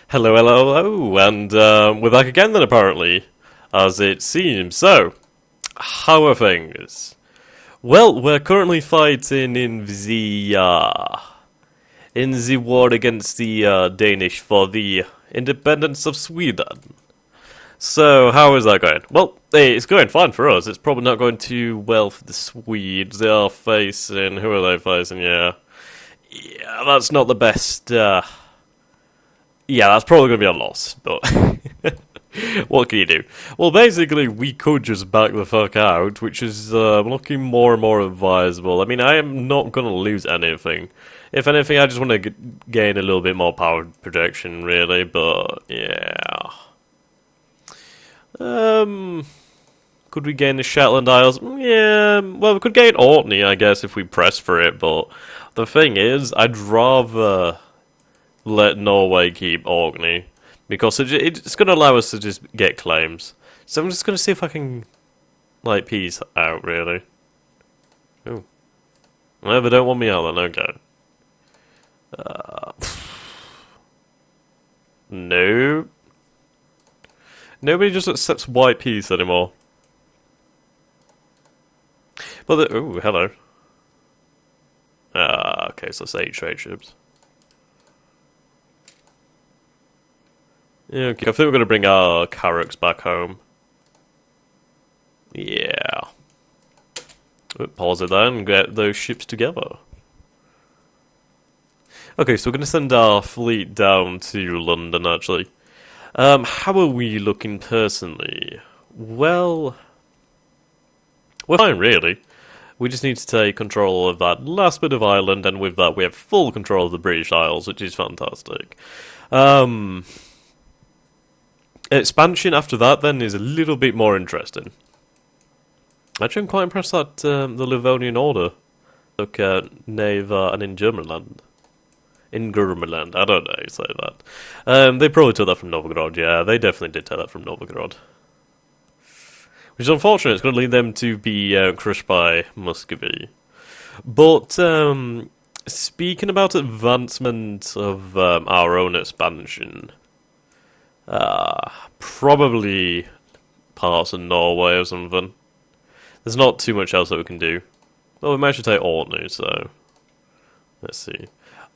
Hello, hello, hello, and we're back again then apparently, as it seems. So, how are things? Well, we're currently fighting in the war against the Danish for the independence of Sweden. So, how is that going? Well, hey, it's going fine for us. It's probably not going too well for the Swedes. They are facing... Who are they facing? Yeah, that's not the best... Yeah, that's probably going to be a loss, but what can you do? Well, basically, we could just back the fuck out, which is looking more and more advisable. I mean, I am not going to lose anything. If anything, I just want to gain a little bit more power projection, really, but yeah. Could we gain the Shetland Isles? Yeah, well, we could gain Orkney, I guess, if we press for it, but the thing is, I'd rather let Norway keep Orkney, because it's going to allow us to just get claims. So I'm just going to see if I can, like, peace out, really. Ooh. Well, they don't want me out then, okay. No. Nobody just accepts white peace anymore. But, ooh, hello. Okay, so it's 8 trade ships. Yeah, okay, I think we're going to bring our Carracks back home. Yeah. Pause it then and get those ships together. Okay, so we're going to send our fleet down to London, actually. How are we looking personally? Well, we're fine, really. We just need to take control of that last bit of Ireland, and with that we have full control of the British Isles, which is fantastic. Expansion after that, then, is a little bit more interesting. Actually, I'm quite impressed that the Livonian Order took Neva and in Germanland. In Gurmaland, I don't know how you say that. They probably took that from Novgorod, yeah, they definitely did take that from Novgorod. Which is unfortunate, it's going to lead them to be crushed by Muscovy. But, speaking about advancement of our own expansion... probably parts of Norway or something. There's not too much else that we can do. Well, we managed to take Orkney, so... Let's see.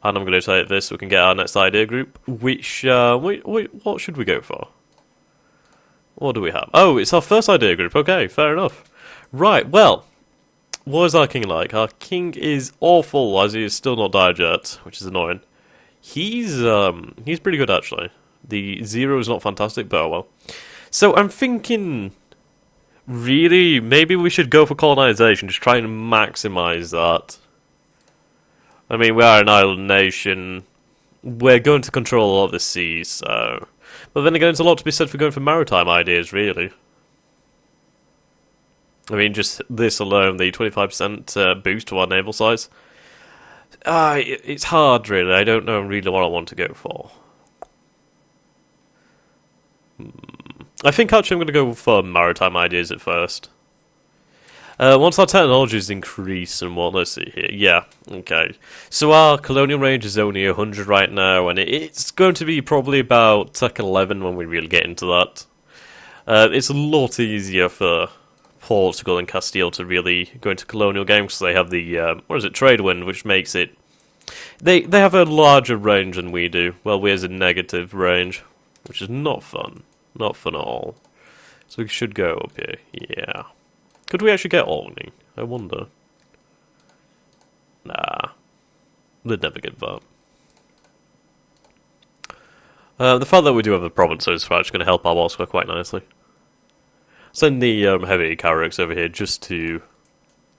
And I'm going to take this so we can get our next idea group. Which, what should we go for? What do we have? Oh, it's our first idea group. Okay, fair enough. Right, well... What is our king like? Our king is awful, as he is still not died yet, which is annoying. He's pretty good, actually. The 0 is not fantastic, but oh well. So I'm thinking, really, maybe we should go for colonization, just try and maximize that. I mean, we are an island nation. We're going to control a lot of the seas, so... But then again, there's a lot to be said for going for maritime ideas, really. I mean, just this alone, the 25% boost to our naval size. It's hard, really. I don't know really what I want to go for. I think actually I'm going to go for maritime ideas at first. Once our technologies increase and what, let's see here. Yeah, okay. So our colonial range is only 100 right now, and it's going to be probably about Tech 11 when we really get into that. It's a lot easier for Portugal and Castile to really go into colonial games because they have the, trade wind, which makes it... They have a larger range than we do. Well, we have a negative range, which is not fun. Not fun at all. So we should go up here. Yeah. Could we actually get Orkney? I wonder. Nah. They'd never get that. The fact that we do have the provinces is actually going to help our war score quite nicely. Send the heavy Carracks over here just to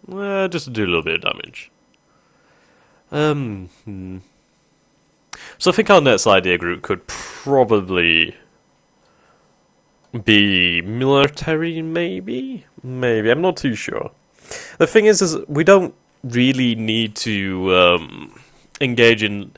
do a little bit of damage. So I think our next idea group could probably be military, maybe? Maybe, I'm not too sure. The thing is we don't really need to engage in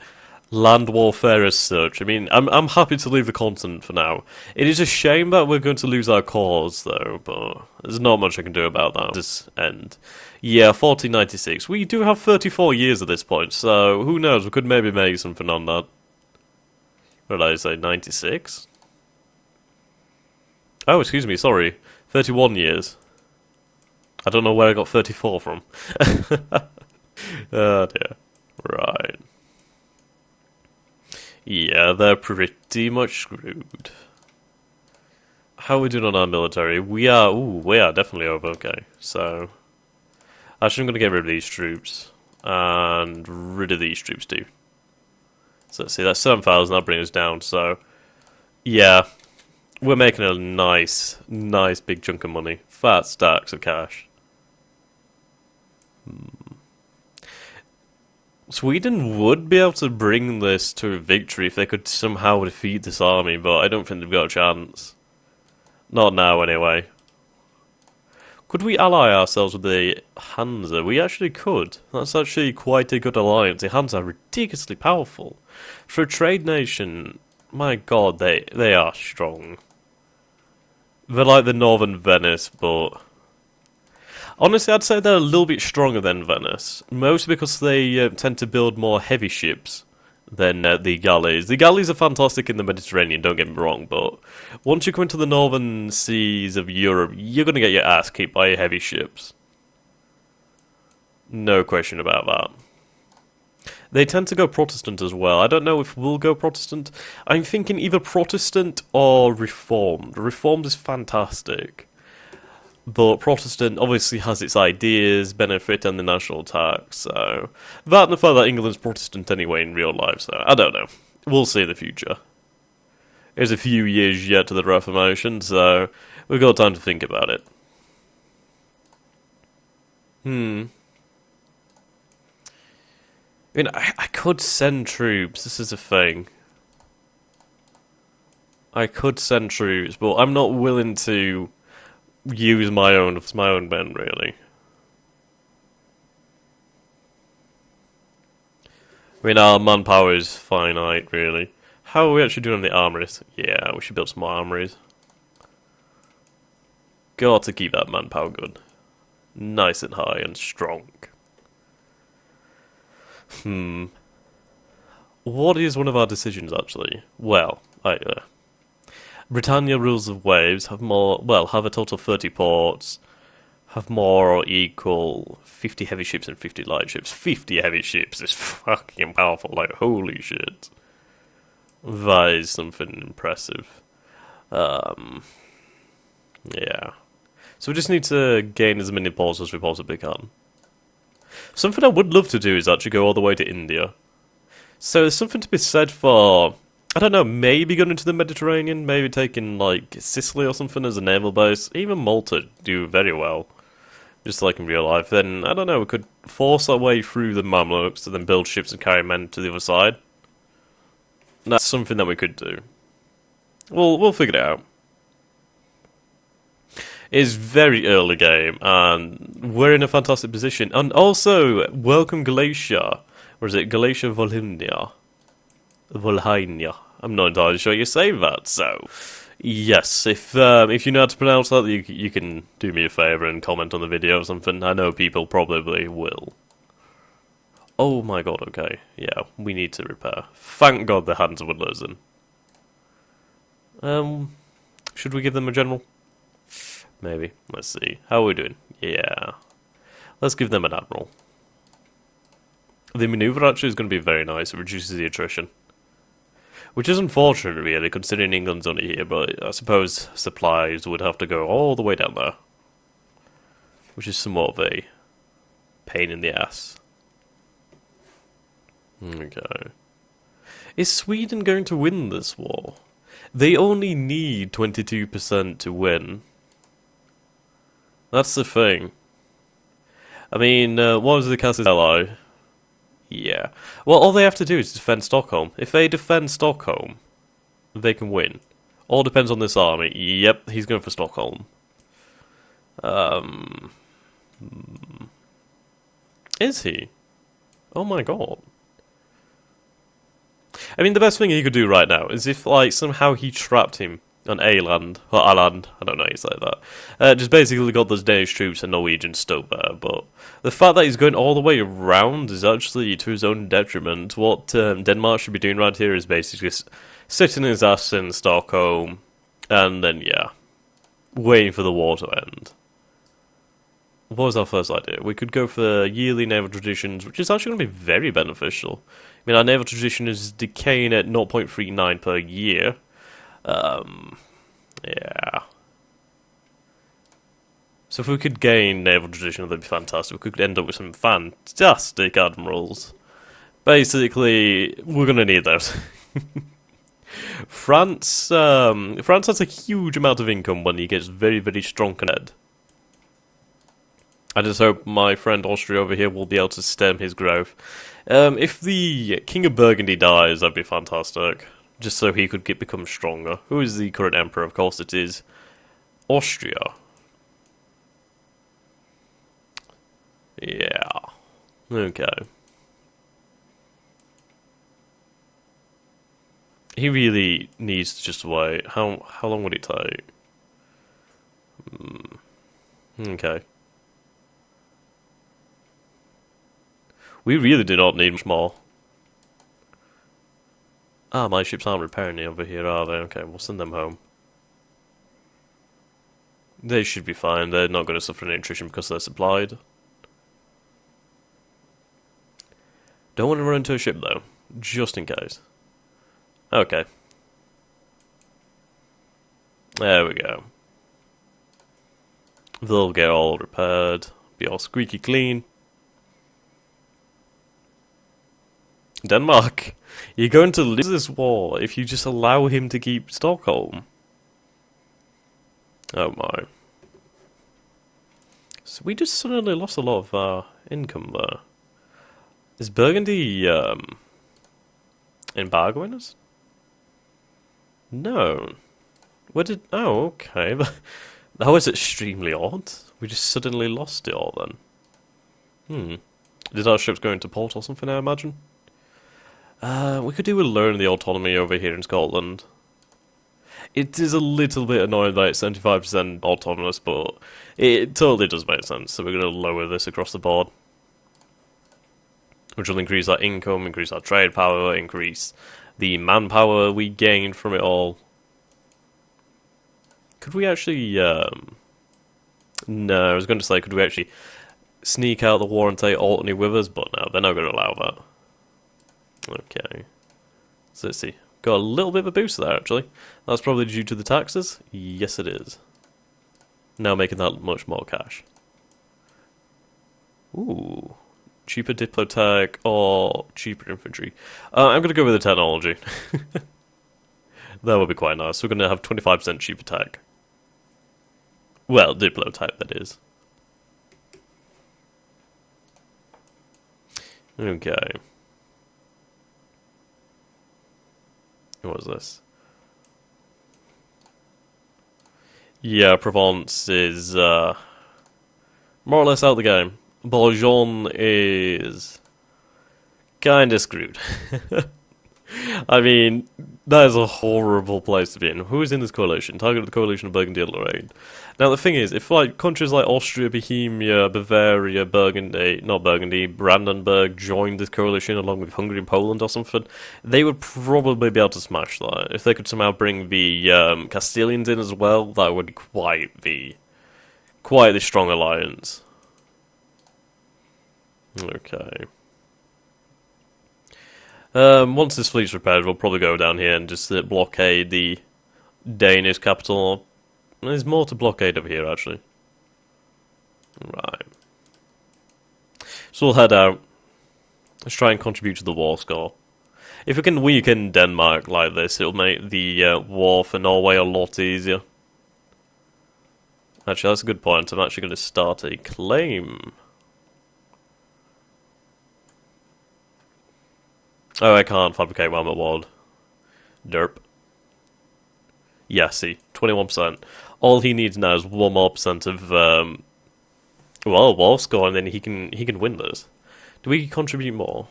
land warfare as such. I mean, I'm happy to leave the continent for now. It is a shame that we're going to lose our cause, though, but there's not much I can do about that at this end. Yeah, 1496. We do have 34 years at this point, so who knows, we could maybe make something on that. What did I say, 96? Oh, excuse me, sorry. 31 years. I don't know where I got 34 from. Oh dear. Right. Yeah, they're pretty much screwed. How are we doing on our military? We are definitely over, okay. So, actually I'm going to get rid of these troops. And rid of these troops too. So let's see, that's 7,000, that'll bring us down, so... Yeah, we're making a nice big chunk of money. Fat stacks of cash. Sweden would be able to bring this to a victory if they could somehow defeat this army, but I don't think they've got a chance. Not now, anyway. Could we ally ourselves with the Hansa? We actually could. That's actually quite a good alliance. The Hansa are ridiculously powerful. For a trade nation, my god, they are strong. They're like the Northern Venice, but... Honestly, I'd say they're a little bit stronger than Venice. Mostly because they tend to build more heavy ships than the galleys. The galleys are fantastic in the Mediterranean, don't get me wrong, but once you come into the northern seas of Europe, you're going to get your ass kicked by heavy ships. No question about that. They tend to go Protestant as well. I don't know if we'll go Protestant. I'm thinking either Protestant or Reformed. Reformed is fantastic. But Protestant obviously has its ideas, benefit, and the national tax, so... That and the fact that England's Protestant anyway in real life, so I don't know. We'll see in the future. There's a few years yet to the Reformation, so we've got time to think about it. I mean, I could send troops, this is a thing. I could send troops, but I'm not willing to... use my own men, really. I mean, our manpower is finite, really. How are we actually doing on the armories? Yeah, we should build some more armories. Got to keep that manpower good. Nice and high and strong. What is one of our decisions, actually? Well, Britannia rules of waves, have a total of 30 ports, have more or equal 50 heavy ships and 50 light ships. 50 heavy ships is fucking powerful, like, holy shit. That is something impressive. Yeah. So we just need to gain as many ports as we possibly can. Something I would love to do is actually go all the way to India. So there's something to be said for... I don't know, maybe going into the Mediterranean, maybe taking, like, Sicily or something as a naval base. Even Malta do very well, just like in real life. Then, I don't know, we could force our way through the Mamluks to then build ships and carry men to the other side. That's something that we could do. We'll figure it out. It's very early game, and we're in a fantastic position. And also, welcome Galatia. Or is it Galatia Volhynia? Volhynia. I'm not entirely sure you say that, so... Yes, if you know how to pronounce that, you can do me a favour and comment on the video or something. I know people probably will. Oh my god, okay. Yeah, we need to repair. Thank god the Hands would listen. Should we give them a general? Maybe. Let's see. How are we doing? Yeah. Let's give them an admiral. The manoeuvre actually is going to be very nice. It reduces the attrition. Which is unfortunate, really, considering England's only here, but I suppose supplies would have to go all the way down there. Which is somewhat of a pain in the ass. Okay. Is Sweden going to win this war? They only need 22% to win. That's the thing. I mean, what was the Cass's ally? Yeah. Well, all they have to do is defend Stockholm. If they defend Stockholm, they can win. All depends on this army. Yep, he's going for Stockholm. Is he? Oh my god. I mean, the best thing he could do right now is if, like, somehow he trapped him On a land, or a land, I don't know how you say that. Just basically got those Danish troops and Norwegians still there, but the fact that he's going all the way around is actually to his own detriment. What Denmark should be doing right here is basically just sitting his ass in Stockholm, and then, yeah, waiting for the war to end. What was our first idea? We could go for yearly naval traditions, which is actually going to be very beneficial. I mean, our naval tradition is decaying at 0.39 per year. Yeah. So if we could gain naval tradition, that'd be fantastic. We could end up with some fantastic admirals. Basically, we're gonna need those. France has a huge amount of income when he gets very, very strong connected. I just hope my friend Austria over here will be able to stem his growth. If the King of Burgundy dies, that'd be fantastic. Just so he could become stronger. Who is the current emperor? Of course it is Austria. Yeah. Okay. He really needs to just wait. How long would it take? Okay. We really do not need much more. Ah, my ships aren't repairing over here, are they? Okay, we'll send them home. They should be fine. They're not going to suffer any attrition because they're supplied. Don't want to run into a ship, though. Just in case. Okay. There we go. They'll get all repaired. Be all squeaky clean. Denmark, you're going to lose this war if you just allow him to keep Stockholm. Oh my. So we just suddenly lost a lot of income there. Is Burgundy embargoing us? No. Where did... Oh, okay. That was extremely odd. We just suddenly lost it all then. Did our ships go into port or something, I imagine? We could do with learning the autonomy over here in Scotland. It is a little bit annoying that it's 75% autonomous, but it totally does make sense. So we're going to lower this across the board. Which will increase our income, increase our trade power, increase the manpower we gain from it all. Could we actually... No, I was going to say, could we actually sneak out the war and take Altony with us? But no, they're not going to allow that. Okay. So let's see. Got a little bit of a boost there, actually. That's probably due to the taxes? Yes, it is. Now making that much more cash. Ooh. Cheaper Diplotech or cheaper infantry. I'm going to go with the technology. That would be quite nice. We're going to have 25% cheaper tech. Well, Diplotech, that is. Okay. What was this? Yeah, Provence is more or less out of the game. Bourgogne is kinda screwed. I mean, that is a horrible place to be in. Who is in this coalition? Target of the coalition of Burgundy and Lorraine. Now the thing is, if like countries like Austria, Bohemia, Bavaria, Brandenburg joined this coalition along with Hungary and Poland or something, they would probably be able to smash that. If they could somehow bring the Castilians in as well, that would quite the strong alliance. Okay. Once this fleet's repaired, we'll probably go down here and just blockade the Danish capital. There's more to blockade over here, actually. Right. So we'll head out. Let's try and contribute to the war score. If we can weaken Denmark like this, it'll make the war for Norway a lot easier. Actually, that's a good point. I'm actually going to start a claim. Oh, I can't fabricate while I'm at Ward. Derp. Yeah, see, 21%. All he needs now is 1 more percent of war score, and then he can win this. Do we contribute more?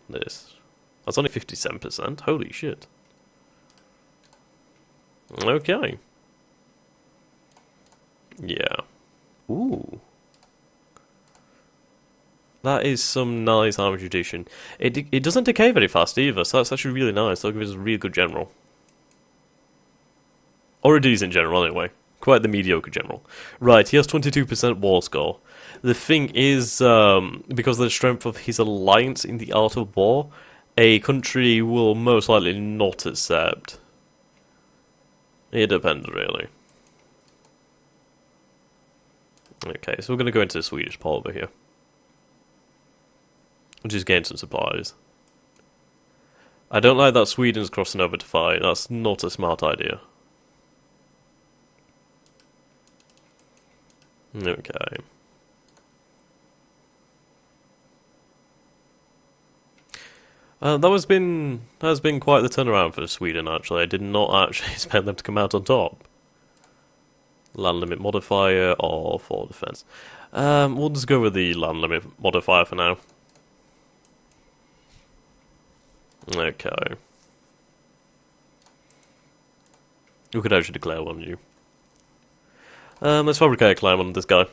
This. That's only 57%. Holy shit. Okay. Yeah. Ooh. That is some nice army tradition. It doesn't decay very fast either, so that's actually really nice. That'll give us a really good general. Or a decent general, anyway. Quite the mediocre general. Right, he has 22% war score. The thing is, because of the strength of his alliance in the art of war, a country will most likely not accept. It depends, really. Okay, so we're going to go into the Swedish part over here. Just gain some supplies. I don't like that Sweden's crossing over to fight. That's not a smart idea. Okay. That has been quite the turnaround for Sweden, actually. I did not actually expect them to come out on top. Land limit modifier or for defense. We'll just go with the land limit modifier for now. Okay. We could actually declare one new. Let's fabricate a claim on this guy.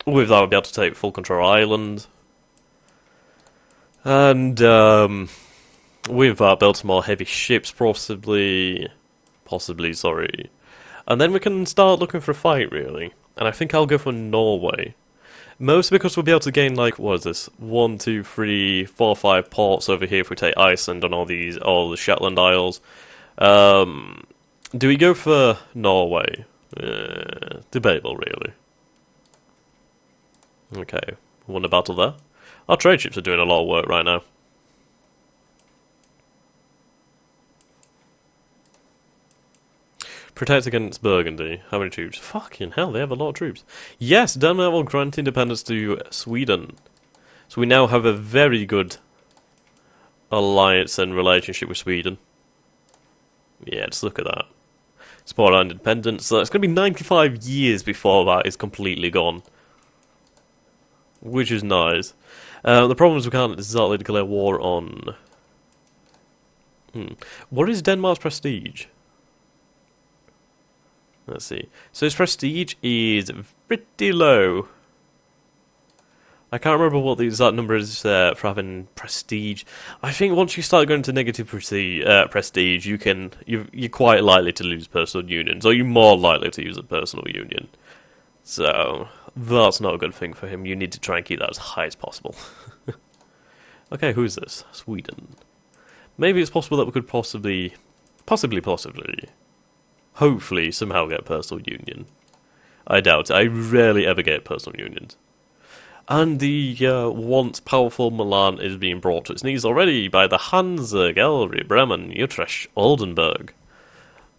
With that, we'll be able to take full control of Ireland. And, with that, build some more heavy ships, possibly, sorry. And then we can start looking for a fight, really. And I think I'll go for Norway. Mostly because we'll be able to gain, like, what is this? 1, 2, 3, 4, 5 ports over here if we take Iceland and all the Shetland Isles. Do we go for Norway? Debatable, really. Okay, won a battle there. Our trade ships are doing a lot of work right now. Protect against Burgundy. How many troops? Fucking hell, they have a lot of troops. Yes, Denmark will grant independence to Sweden. So we now have a very good alliance and relationship with Sweden. Yeah, just look at that. Support our independence. So it's going to be 95 years before that is completely gone. Which is nice. The problem is we can't exactly declare war on... What is Denmark's prestige? Let's see. So his prestige is pretty low. I can't remember what the exact number is for having prestige. I think once you start going to negative prestige, you're quite likely to lose personal unions, or you're more likely to use a personal union. So that's not a good thing for him. You need to try and keep that as high as possible. Okay, who is this? Sweden. Maybe it's possible that we could possibly, hopefully somehow get personal union. I doubt it. I rarely ever get personal unions. And the once powerful Milan is being brought to its knees already by the Hansa, Gallery, Bremen, Utrecht, Oldenburg,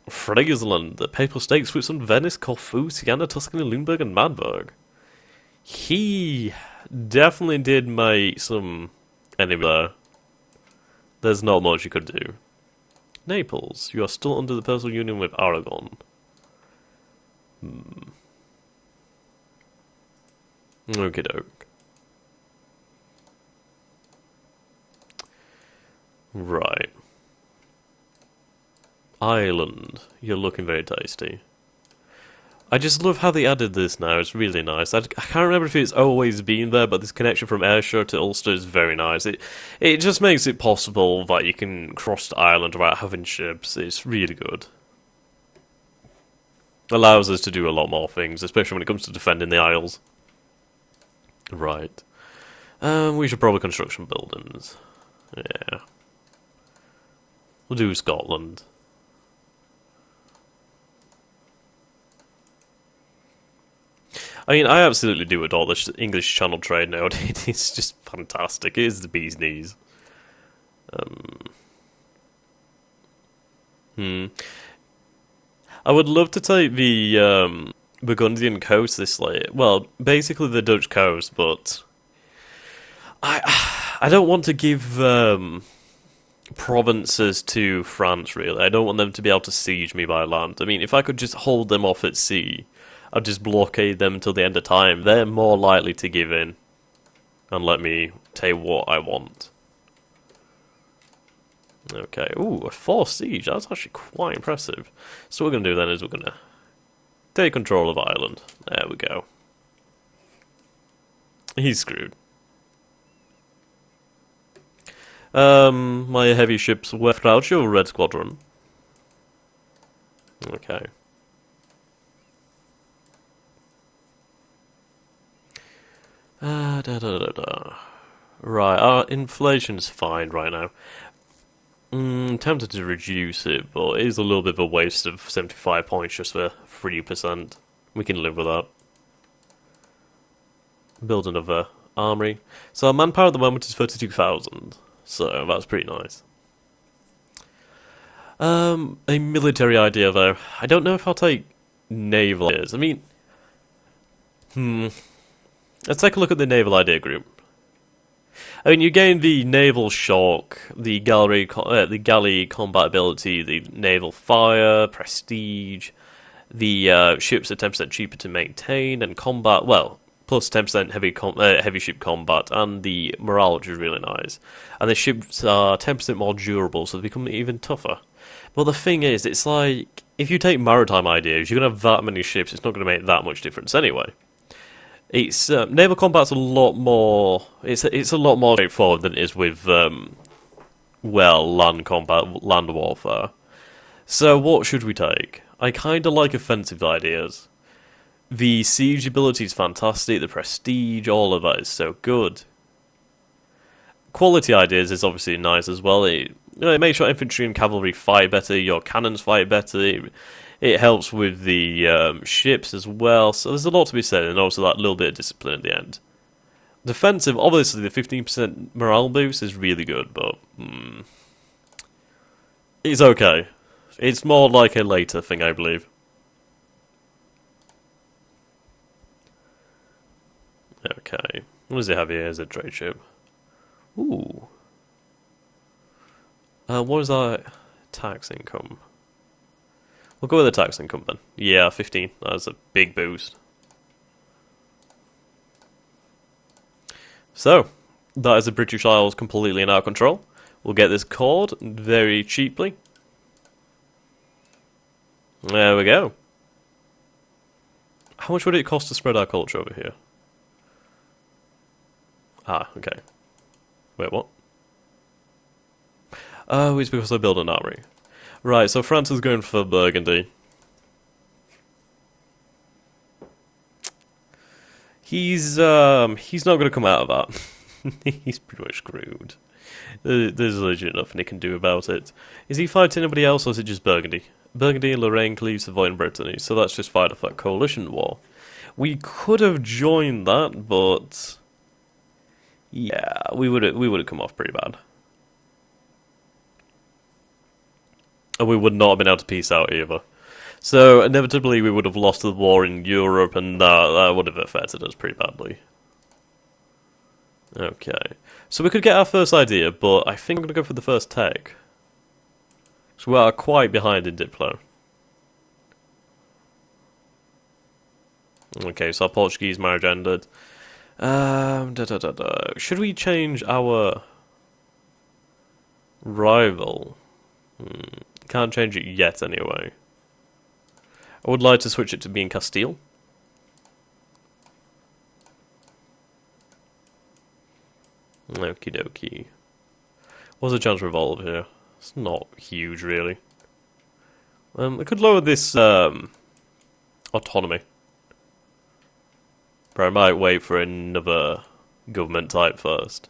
Friesland, the Papal States, Switzerland, Venice, Corfu, Siena, Tuscany, Lüneburg, and Magdeburg. He definitely did make some enemy there. There's not much you could do. Naples, you are still under the personal union with Aragon. Okie doke. Right. Ireland, you're looking very tasty. I just love how they added this now, it's really nice. I can't remember if it's always been there, but this connection from Ayrshire to Ulster is very nice. It just makes it possible that you can cross to Ireland without having ships. It's really good. Allows us to do a lot more things, especially when it comes to defending the Isles. Right. We should probably construct some buildings. Yeah. We'll do Scotland. I mean, I absolutely do adore this English Channel trade nowadays. It's just fantastic. It is the bee's knees. I would love to take the Burgundian coast this late. Well, basically the Dutch coast, but I don't want to give provinces to France, really. I don't want them to be able to siege me by land. I mean, if I could just hold them off at sea, I'd just blockade them until the end of time. They're more likely to give in and let me take what I want. Okay, ooh, a 4 siege, that's actually quite impressive. So what we're going to do then is we're going to take control of Ireland. There we go. He's screwed. My heavy ships were crouched over Red Squadron. Okay. Right, our inflation's fine right now. Tempted to reduce it, but it is a little bit of a waste of 75 points just for 3%. We can live with that. Build another armory. So our manpower at the moment is 32,000, so that's pretty nice. A military idea though. I don't know if I'll take naval ideas. I mean, let's take a look at the naval idea group. I mean, you gain the naval shock, the galley combat ability, the naval fire, prestige, the ships are 10% cheaper to maintain and combat. Well, plus 10% heavy ship combat, and the morale, which is really nice. And the ships are 10% more durable, so they become even tougher. But the thing is, it's like if you take maritime ideas, you're gonna have that many ships. It's not gonna make that much difference anyway. It's naval combat's a lot more. It's a lot more straightforward than it is with land combat, land warfare. So what should we take? I kind of like offensive ideas. The siege ability is fantastic. The prestige, all of that is so good. Quality ideas is obviously nice as well. It makes your infantry and cavalry fight better. Your cannons fight better. It helps with the ships as well, so there's a lot to be said, and also that little bit of discipline at the end. Defensive, obviously, the 15% morale boost is really good, but it's okay. It's more like a later thing, I believe. Okay, what does it have here as a trade ship? Ooh. What is our tax income? We'll go with the tax income then. Yeah, 15. That's a big boost. So, that is the British Isles completely in our control. We'll get this cord very cheaply. There we go. How much would it cost to spread our culture over here? Ah, okay. Wait, what? Oh, it's because I built an armory. Right, so France is going for Burgundy. He's not going to come out of that. He's pretty much screwed. There's legit nothing he can do about it. Is he fighting anybody else, or is it just Burgundy? Burgundy and Lorraine, Cleves, Savoy and Brittany, so that's just fight off that coalition war. We could have joined that, but yeah, we would have come off pretty bad. And we would not have been able to peace out either. So, inevitably, we would have lost the war in Europe, and that would have affected us pretty badly. Okay. So we could get our first idea, but I think I'm going to go for the first tech. So we are quite behind in Diplo. Okay, so our Portuguese marriage ended. Should we change our rival? Can't change it yet, anyway. I would like to switch it to being Castile. Okie dokie. What's the chance to revolve here? It's not huge, really. I could lower this autonomy. But I might wait for another government type first.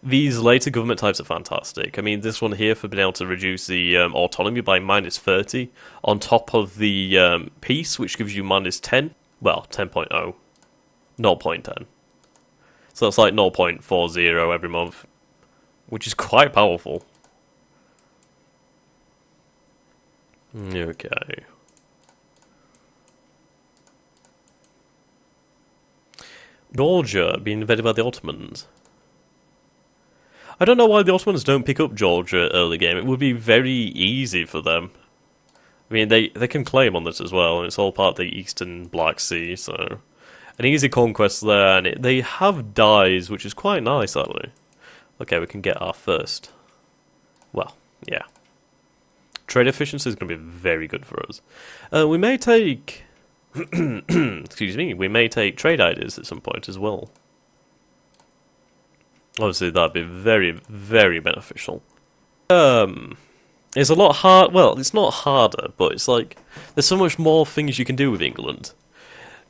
These later government types are fantastic. I mean, this one here for being able to reduce the autonomy by -30, on top of the peace, which gives you -10. Well, 10.0. 0.10. So that's like 0.40 every month, which is quite powerful. Okay. Georgia being invaded by the Ottomans. I don't know why the Ottomans don't pick up Georgia early game. It would be very easy for them. I mean, they can claim on this as well, and it's all part of the Eastern Black Sea, so an easy conquest there, and they have dyes, which is quite nice, actually. Okay, we can get our first. Well, Yeah. Trade efficiency is going to be very good for us. We may take... excuse me, we may take trade ideas at some point as well. Obviously, that'd be very, very beneficial. It's a lot hard. Well, it's not harder, but it's like there's so much more things you can do with England.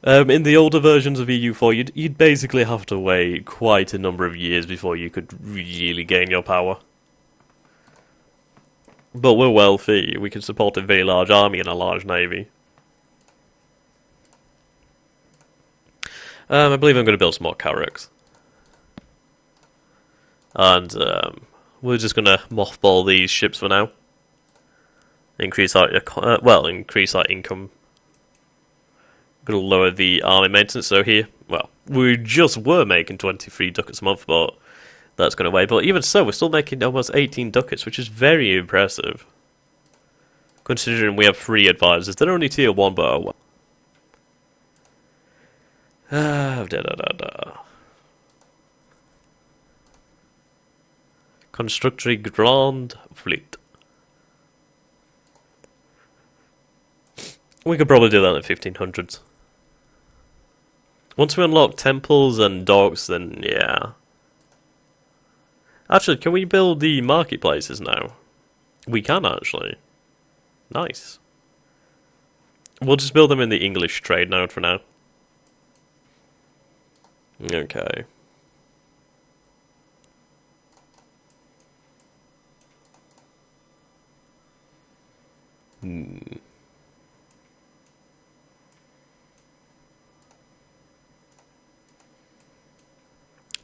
In the older versions of EU4, you'd basically have to wait quite a number of years before you could really gain your power. But we're wealthy. We can support a very large army and a large navy. I believe I'm going to build some more carracks. And we're just going to mothball these ships for now. Increase our increase our income. Going to lower the army maintenance. So here, well, we just were making 23 ducats a month, but that's going away. But even so, we're still making almost 18 ducats, which is very impressive. Considering we have 3 advisors, they're only tier 1, but oh well. Construct a grand fleet. We could probably do that in the 1500s. Once we unlock temples and docks, then yeah. Actually, can we build the marketplaces now? We can actually. Nice. We'll just build them in the English trade node for now. Okay.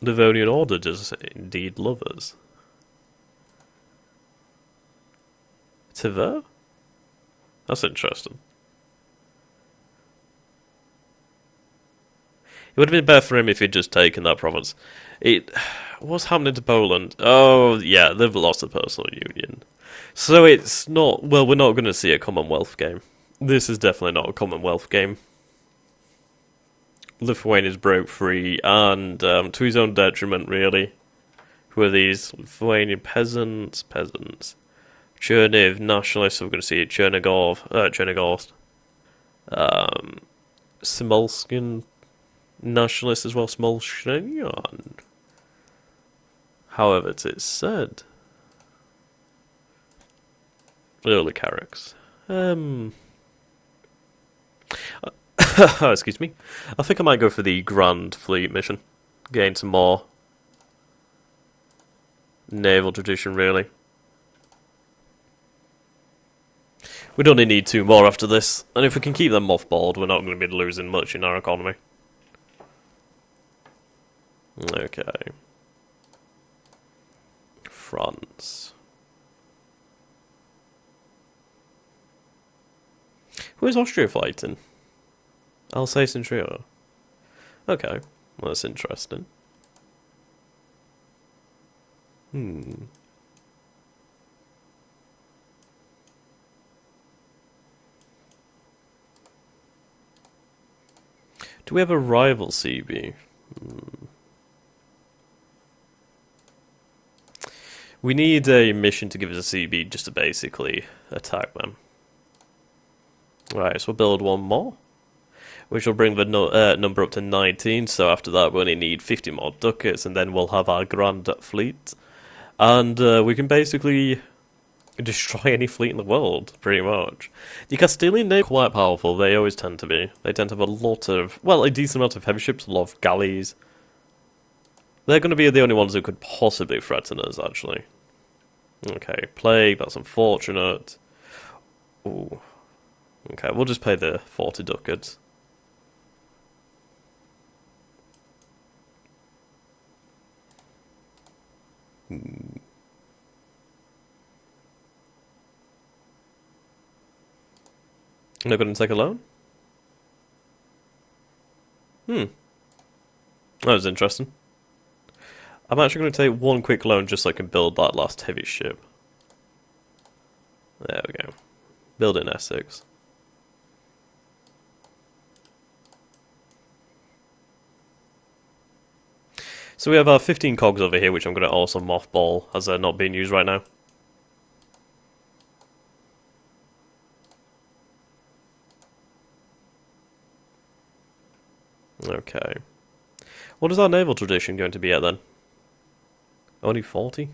Livonian Order does indeed love us. Tiver? That's interesting. It would have been better for him if he'd just taken that province. What's happening to Poland? Oh, yeah, they've lost the personal union. So it's not... Well, we're not going to see a Commonwealth game. This is definitely not a Commonwealth game. Lithuania's broke free, and to his own detriment, really. Who are these? Lithuanian peasants? Cherniv, nationalists, so we're going to see Chernigorsk. Smolskin, nationalist as well, Smolskin. However, it's said. Early carracks. Excuse me. I think I might go for the Grand Fleet mission. Gain some more naval tradition, really. We'd only need 2 more after this, and if we can keep them mothballed, we're not going to be losing much in our economy. Okay. France. Who is Austria fighting? Alsace and Trio. Okay, well, that's interesting. Do we have a rival CB? We need a mission to give us a CB just to basically attack them. Right, so we'll build one more, which will bring the number up to 19, so after that we only need 50 more ducats, and then we'll have our grand fleet. And we can basically destroy any fleet in the world, pretty much. The Castilian navy are quite powerful, they always tend to be. They tend to have a lot of, well, a decent amount of heavy ships, a lot of galleys. They're going to be the only ones who could possibly threaten us, actually. Okay, plague, that's unfortunate. Ooh. Okay, we'll just pay the 40 ducats. Not going to take a loan? That was interesting. I'm actually going to take one quick loan just so I can build that last heavy ship. There we go. Build in Essex. So we have our 15 cogs over here, which I'm going to also mothball, as they're not being used right now. Okay. What is our naval tradition going to be at then? Only 40?